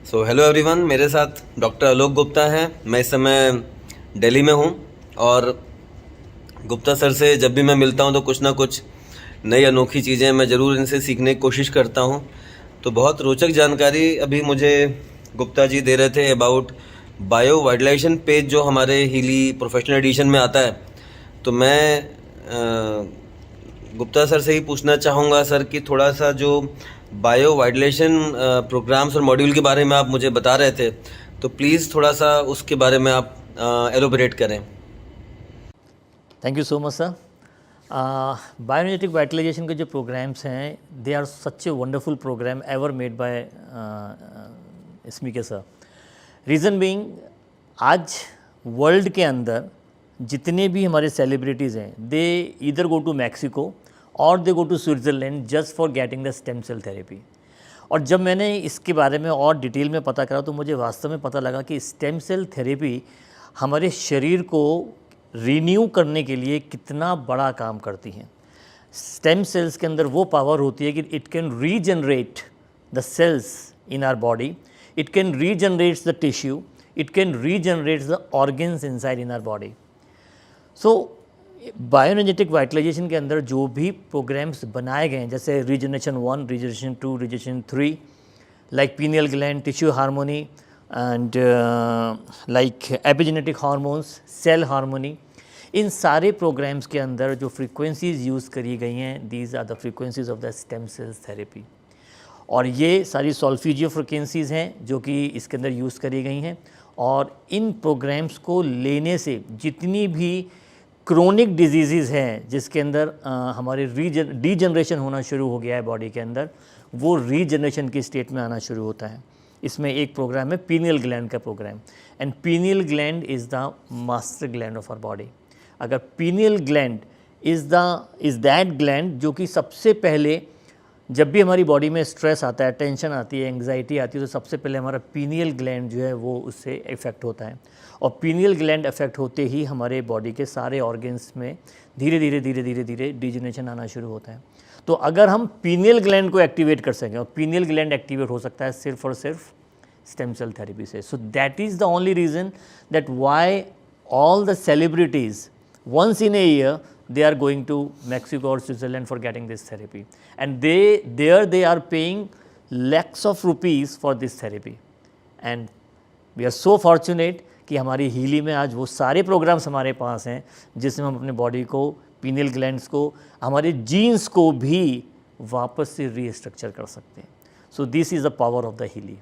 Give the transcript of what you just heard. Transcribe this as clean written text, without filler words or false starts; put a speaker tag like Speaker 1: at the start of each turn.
Speaker 1: Hello everyone, मेरे साथ doctor Alok Gupta हैं। मैं इस समय दिल्ली में हूं और गुप्ता सर से जब भी मैं मिलता हूं तो कुछ ना कुछ नई अनोखी चीज़ें मैं ज़रूर इनसे सीखने की कोशिश करता हूं। तो बहुत रोचक जानकारी अभी मुझे गुप्ता जी दे रहे थे अबाउट बायो वाइडलाइजेशन पेज जो हमारे हीली प्रोफेशनल एडिशन में आता है। तो मैं गुप्ता सर से ही पूछना चाहूँगा सर कि थोड़ा सा जो बायो वाइडलेशन प्रोग्राम्स और मॉड्यूल के बारे में आप मुझे बता रहे थे, तो प्लीज़ थोड़ा सा उसके बारे में आप एलोबरेट करें।
Speaker 2: Thank you so much sir. Bioenergetic vitalisation के जो प्रोग्राम्स हैं, they are such a wonderful programme ever made by स्मीके सर। रीज़न बीइंग, आज वर्ल्ड के अंदर जितने भी हमारे सेलिब्रिटीज़ हैं, they either go to Mexico और they go to Switzerland just for getting the stem cell therapy. और जब मैंने इसके बारे में और डिटेल में पता करा तो मुझे वास्तव में पता लगा कि स्टेम सेल थेरेपी हमारे शरीर को रीन्यू करने के लिए कितना बड़ा काम करती हैं। स्टेम सेल्स के अंदर वो पावर होती है कि it can regenerate the cells in our body, it can regenerate the tissue, it can regenerate the organs inside in our body. So bioenergetic vitalisation के अंदर जो भी प्रोग्राम्स बनाए गए हैं, जैसे regeneration 1, regeneration 2, regeneration 3, like pineal gland, tissue harmony and like epigenetic hormones, cell harmony, इन सारे प्रोग्राम्स के अंदर जो फ्रीक्वेंसीज यूज़ करी गई हैं, these are the frequencies of the stem cells therapy. और ये सारी सॉल्फिजियो फ्रीक्वेंसीज़ हैं जो कि इसके अंदर यूज़ करी गई हैं। और इन प्रोग्राम्स को लेने से जितनी भी क्रोनिक डिजीज़ हैं जिसके अंदर हमारे डीजनरेशन होना शुरू हो गया है बॉडी के अंदर, वो रीजनरेशन की स्टेट में आना शुरू होता है। इसमें एक प्रोग्राम है पीनियल ग्लैंड का programme, and pineal gland is the master gland of our body. अगर pineal gland is that gland जो कि सबसे पहले जब भी हमारी बॉडी में स्ट्रेस आता है, टेंशन आती है, एंग्जाइटी आती है, तो सबसे पहले हमारा पीनियल ग्लैंड जो है वो उससे इफ़ेक्ट होता है। और पीनियल ग्लैंड इफेक्ट होते ही हमारे बॉडी के सारे ऑर्गन्स में धीरे धीरे डिजनरेशन आना शुरू होता है। तो अगर हम पीनियल ग्लैंड को एक्टिवेट कर सकें, और पीनियल ग्लैंड एक्टिवेट हो सकता है सिर्फ और सिर्फ स्टेम सेल थेरेपी से। So that is the only reason that why all the celebrities once in a year they are going to Mexico or Switzerland for getting this therapy, and they are paying lakhs of rupees for this therapy, and we are so fortunate कि हमारी Healy में आज वो सारे programmes हमारे पास हैं जिसमें हम अपने बॉडी को, पीनियल ग्लैंड्स को, हमारे जीन्स को भी वापस से रीस्ट्रक्चर कर सकते हैं। So this is the power of the Healy.